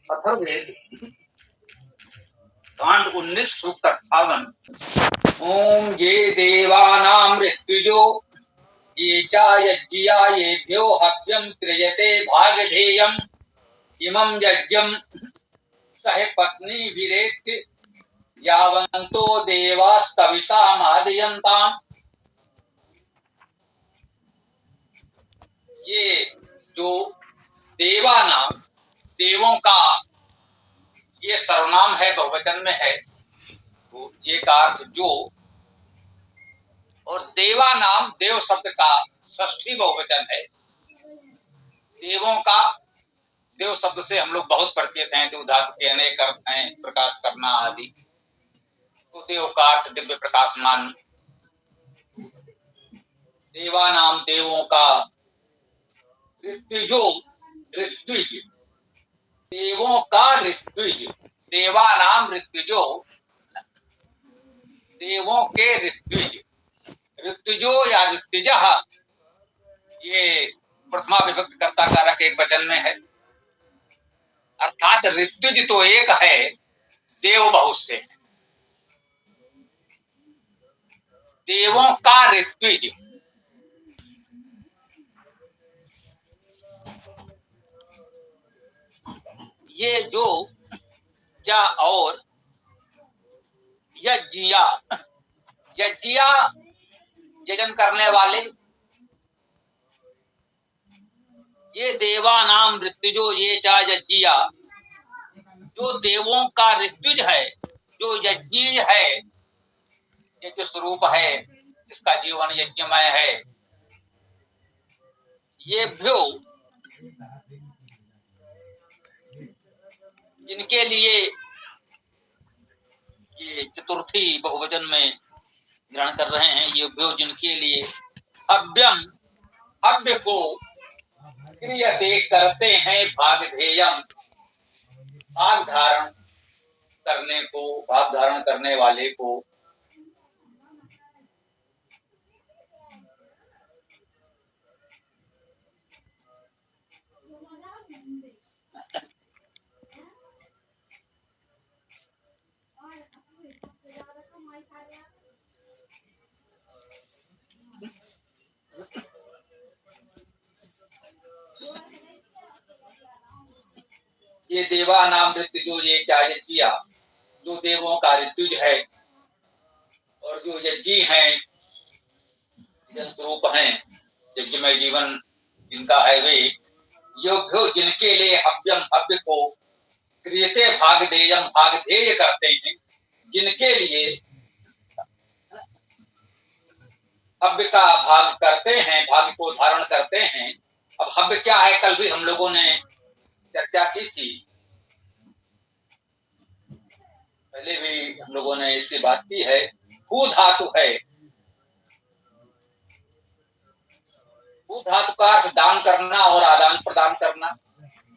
अथर्ववेद कांड 19 सूक्त 58। ओम ये देवानां मृत्युजो ये च यज्ञिया येभ्यो हव्यं क्रियते भागधेयम् इमं यज्ञं सह पत्नीभिरेत्य यावन्तो देवास्तविषामादयन्ताम्। ये जो देवानाम देवों का ये सर्वनाम है, बहुवचन में है, तो ये का अर्थ जो, और देवा नाम देव शब्द का षष्ठी बहुवचन है। देवों का देव शब्द से हम लोग बहुत परिचित हैं, देव धातु के अनेक अर्थ हैं, प्रकाश करना आदि। तो देव का अर्थ दिव्य प्रकाशमान। देवा नाम देवों का ऋत्विजो ऋत्विज देवों का ऋत्विज देवा नाम ऋत्विजो देवों के ऋत्विज ऋत्विजो या ऋत्विजः ये प्रथमा विभक्त कर्ता कारक एक वचन में है, अर्थात ऋत्विज तो एक है, देव बहुत से है। देवों का ऋत्विज ये जो क्या और यज्ञिया यज्ञिया यजन करने वाले, ये देवानाम ऋत्विजो ये चा यज्ञिया जो देवों का ऋत्विज है, जो यज्ञी है, यज्ञ स्वरूप है, इसका जीवन यज्ञमय है। ये भ्यो जिनके लिए ये चतुर्थी बहुवचन में ग्रहण कर रहे हैं, ये भ्यो जिनके लिए हव्यम हव्य को क्रियते करते हैं भागधेयम भाग धारण करने को, भाग धारण करने वाले को। ये देवा नाम ऋत्विजो ये चाय किया जो देवों का ऋत्विज है और जो यज्ञी हैं, स्वरूप हैं, यज्ञमय जीवन जिनका है, वे योग्यो जिनके लिए हव्यम हव्य को क्रियते भागधेयम भागधेय करते हैं, जिनके लिए हव्य का भाग करते हैं, भाग्य को धारण करते हैं। अब हव्य क्या है, कल भी हम लोगों ने चर्चा की थी, पहले भी हम लोगों ने इसकी बात की है। हु धातु है, हु धातु का अर्थ दान करना और आदान प्रदान करना।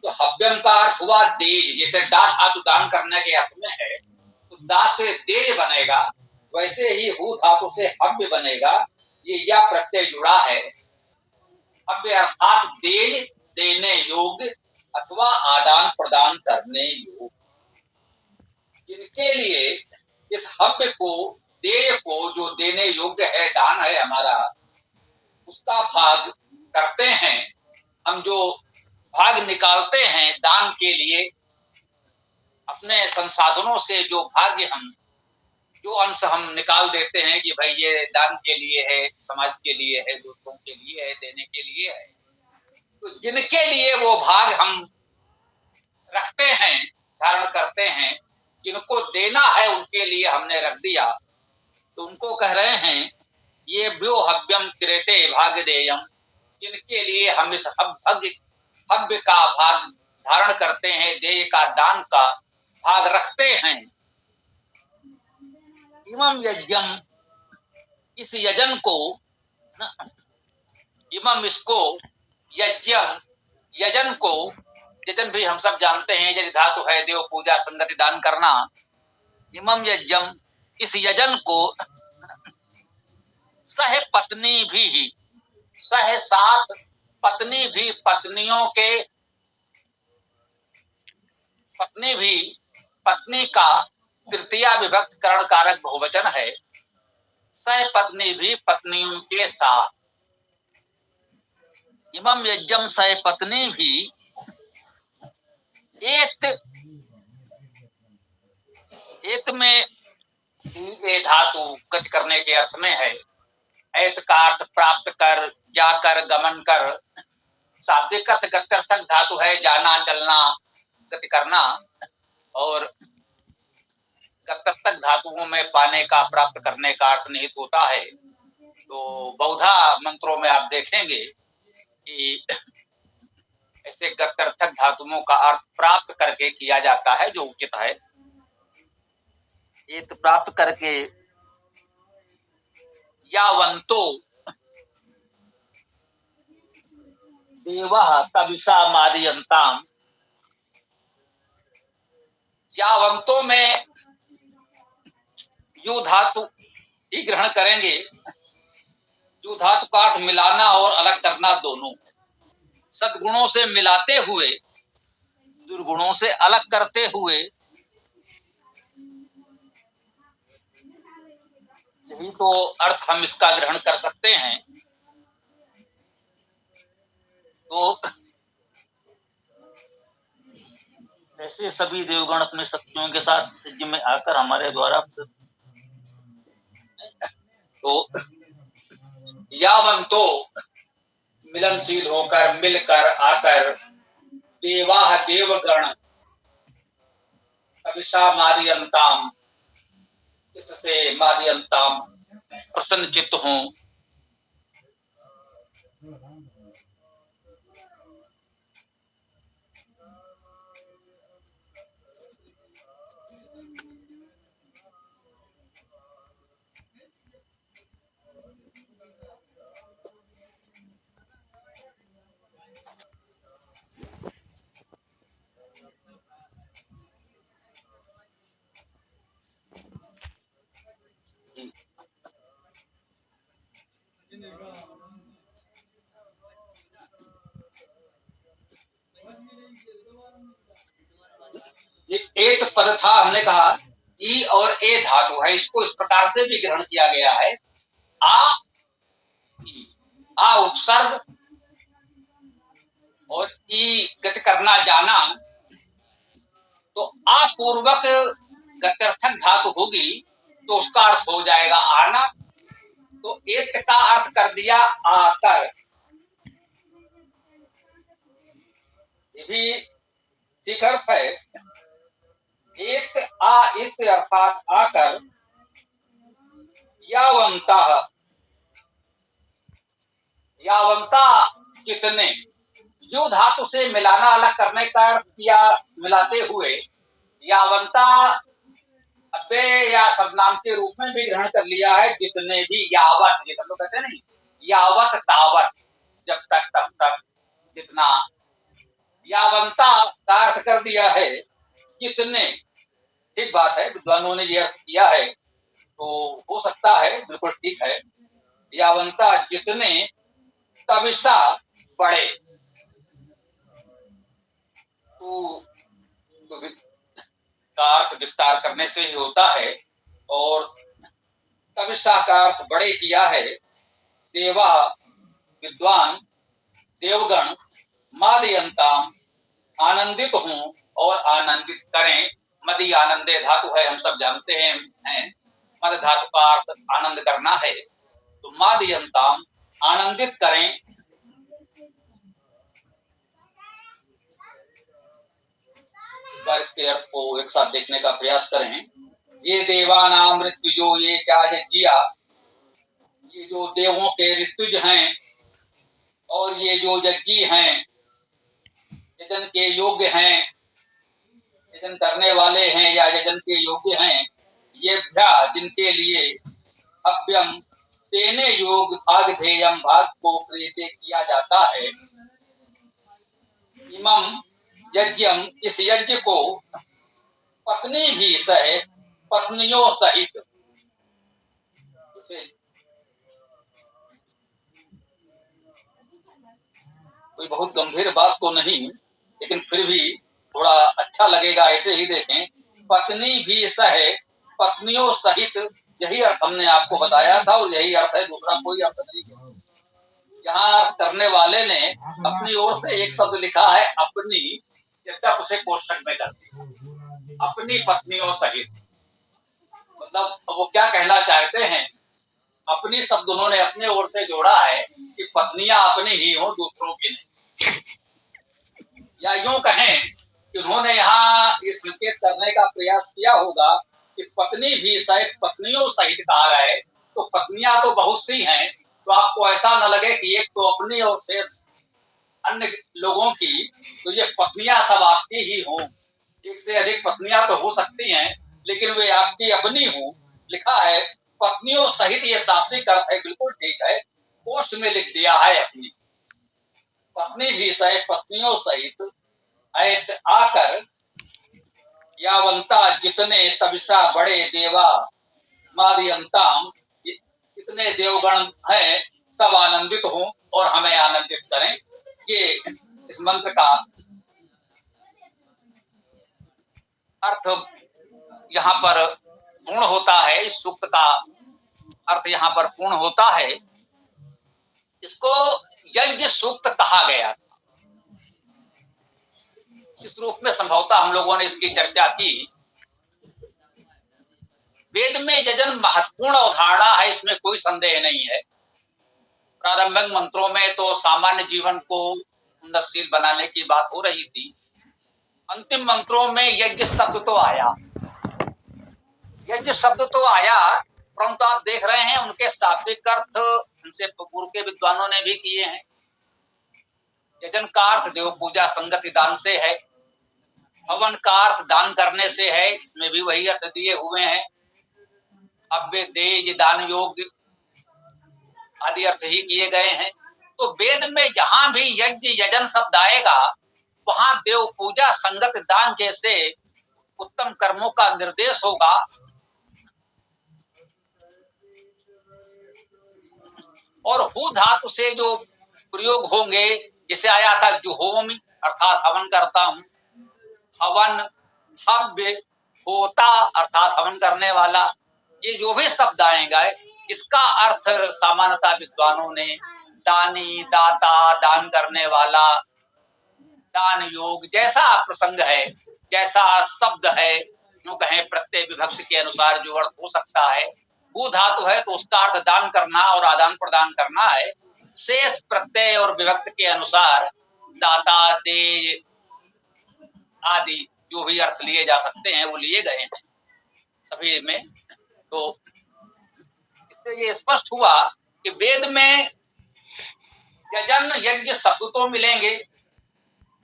तो हव्यम का अर्थ हुआ देज, जैसे दा धातु दान करने के अर्थ में है, तो दा से देज बनेगा, वैसे ही हु धातु से हव्य बनेगा। ये या प्रत्यय जुड़ा है। हव्य अर्थात देज, देने योग्य अथवा आदान प्रदान करने योग्य। जिनके लिए इस हव्य को, देय को, जो देने योग्य है, दान है हमारा, उसका भाग करते हैं हम, जो भाग निकालते हैं दान के लिए, अपने संसाधनों से जो भाग्य हम, जो अंश हम निकाल देते हैं कि भाई ये दान के लिए है, समाज के लिए है, दूसरों के लिए है, देने के लिए है। तो जिनके लिए वो भाग हम रखते हैं, धारण करते हैं, जिनको देना है उनके लिए हमने रख दिया, तो उनको कह रहे हैं ये भ्यो हव्यम क्रियते भागधेयम, जिनके लिए हम इस हव्य का भाग धारण करते हैं, देय का, दान का भाग रखते हैं। इमम यज्ञम इस यजन को, इमम इसको, यज्ञम यजन को, यजन भी हम सब जानते हैं, यज धातु है देव पूजा संगति दान करना। इमम यज्ञम इस यजन को सह पत्नी भी, सह साथ पत्नी भी, पत्नियों के पत्नी भी पत्नी का तृतीया विभक्त करण कारक बहुवचन है। सह पत्नी भी पत्नियों के साथ। इमम यज्ञम सह पत्नी भी एत एत में ए धातु गति करने के अर्थ में है। एत का अर्थ प्राप्त कर, जाकर, गमन कर। शाब्दिक अर्थ गत्यर्थक धातु है, जाना, चलना, गति करना। और गत्यर्थक धातुओं में पाने का, प्राप्त करने का अर्थ निहित होता है। तो बहुधा मंत्रों में आप देखेंगे कि ऐसे गत्यर्थक धातुओं का अर्थ प्राप्त करके किया जाता है, जो उचित है। एत प्राप्त करके, यावंतो देवः तविषा मादयन्ताम्। यावंतो में यू धातु ही ग्रहण करेंगे। यू धातु का अर्थ मिलाना और अलग करना दोनों। सद्गुणों से मिलाते हुए, दुर्गुणों से अलग करते हुए, यही तो अर्थ हम इसका ग्रहण कर सकते हैं। तो ऐसे सभी देवगण अपने शक्तियों के साथ यज्ञ में आकर हमारे द्वारा, तो यावंतो मिलनशील होकर, मिलकर, आकर, देवाः देवगण, तविषा मादयन्ताम्, इससे मादयन्ताम् प्रसन्न चित्त हों। ये एत पद था, हमने कहा ई और ए धातु है, इसको इस प्रकार से भी ग्रहण किया गया है। आ ई, आ उपसर्ग और ई गति करना, जाना। तो आ पूर्वक गत्यर्थक धातु होगी तो उसका अर्थ हो जाएगा आना। तो एत का अर्थ कर दिया आकर। ये भी ठीक अर्थ है। एत आ इत अर्थात आकर, यावंतः, यावंता कितने, जो धातु से मिलाना अलग करने का अर्थ किया, मिलाते हुए। यावंता अव्यय या सर्वनाम के रूप में भी ग्रहण कर लिया है। जितने भी, यावत, ये सब लोग कहते हैं नहीं, यावत तावत, जब तक तब तक, जितना। यावंता का अर्थ कर दिया है जितने। ठीक बात है, विद्वानों ने यह अर्थ किया है, तो हो सकता है, बिल्कुल ठीक है। यावंता जितने, तविषा बड़े। तो का अर्थ विस्तार करने से ही होता है। और तविषा का अर्थ बड़े किया है। देवा विद्वान, देवगण, मादयन्ताम आनंदित हों और आनंदित करें। मदि आनंदे धातु है, हम सब जानते हैं। मद धातु का अर्थ आनंद करना है। तो मादयन्ताम आनंदित करें। इसके अर्थ को एक साथ देखने का प्रयास करें। ये देवानाम ऋतुजो ये चायज्जिया, ये जो देवों के ऋतुज हैं और ये जो यज्ञी हैं, यजन के योग्य हैं, यजन करने वाले हैं या यजन के योग्य हैं, ये भ्या जिनके लिए अभ्यम देने योग भाग धेयम, भाग को प्रेते किया जाता है। इमम यज्ञम, इस यज्ञ को पत्नी भी सहे, पत्नियों सहित। कोई बहुत गंभीर बात तो नहीं, लेकिन फिर भी थोड़ा अच्छा लगेगा, ऐसे ही देखें। पत्नी भी सहे पत्नियों सहित, यही अर्थ हमने आपको बताया था और यही अर्थ है, दूसरा कोई अर्थ नहीं है। यहाँ अर्थ करने वाले ने अपनी ओर से एक शब्द लिखा है अपनी, यद्यप उसे कोष्ठक में कर दिया, अपनी पत्नियों सहित। मतलब वो क्या कहना चाहते हैं, अपनी शब्द उन्होंने अपने ओर से जोड़ा है कि पत्नियां अपनी ही हो, दूसरों की नहीं। या यूं कहें कि उन्होंने यहाँ ये संकेत करने का प्रयास किया होगा कि पत्नी भी सहित पत्नियों सहित कहा है, तो पत्नियां तो बहुत सी हैं, तो आपको ऐसा न लगे कि एक तो अपनी और शेष अन्य लोगों की, तो ये पत्नियां सब आपकी ही हों। एक से अधिक पत्नियां तो हो सकती हैं, लेकिन वे आपकी अपनी हों। लिखा है पत्नियों सहित, ये शाब्दिक अर्थ है, बिल्कुल ठीक है, पोस्ट में लिख दिया है अपनी। पत्नी भी सहित पत्नियों सहित आकर, यावंता जितने तबिसा बड़े देवा मादियंताम, जितने देवगण हैं सब आनंदित हों और हमें आनंदित करें। ये इस मंत्र का अर्थ यहाँ पर पूर्ण होता है, इस सूक्त का अर्थ यहाँ पर पूर्ण होता है। इसको यज्ञ सूक्त कहा गया। इस रूप में संभवतः हम लोगों ने इसकी चर्चा की। वेद में यजन महत्वपूर्ण अवधारणा है, इसमें कोई संदेह नहीं है। प्रारंभिक मंत्रों में तो सामान्य जीवन को उन्नतशील बनाने की बात हो रही थी। अंतिम मंत्रों में यज्ञ शब्द तो आया, यज्ञ शब्द तो आया, परंतु आप देख रहे हैं उनके शाब्दिक अर्थ उनसे पूर्व के विद्वानों ने भी किए हैं। यजन का अर्थ देव पूजा संगति दान से है, हवन का अर्थ दान करने से है, इसमें भी वही अर्थ दिए हुए हैं। अव्य देय दान योग्य आदि अर्थ ही किए गए हैं। तो वेद में जहां भी यज्ञ यजन शब्द आएगा, वहां देव पूजा संगत दान जैसे उत्तम कर्मों का निर्देश होगा। और हु धातु से जो प्रयोग होंगे, जैसे आया था जुहोमी अर्थात हवन करता हूं, हवन, हव्य, होता अर्थात हवन करने वाला, ये जो भी शब्द आएगा इसका अर्थ सामान्यतः विद्वानों ने दानी, दाता, दान करने वाला, दान योग, जैसा प्रसंग है, जैसा शब्द है, यूं कहें प्रत्यय विभक्ति के अनुसार जो अर्थ हो सकता है। भू धातु है तो उसका अर्थ दान करना और आदान प्रदान करना है। शेष प्रत्यय और विभक्ति के अनुसार दाता, देय आदि जो भी अर्थ लिए जा सकते हैं वो लिए गए हैं सभी में। तो इससे ये स्पष्ट हुआ कि वेद में यजन यज्ञ शब्द तो मिलेंगे,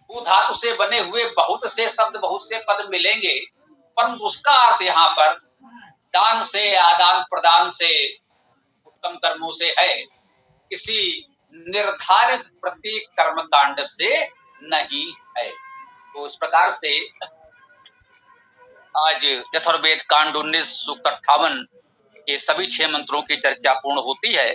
भू धातु से बने हुए बहुत से शब्द, बहुत से पद मिलेंगे, परंतु उसका अर्थ यहाँ पर दान से, आदान प्रदान से, उत्तम कर्मों से है, किसी निर्धारित प्रतीक कर्म कांड से नहीं है। तो इस प्रकार से आज यथुर्वेद कांड 19 सूक्त 58 के सभी 6 मंत्रों की चर्चा पूर्ण होती है।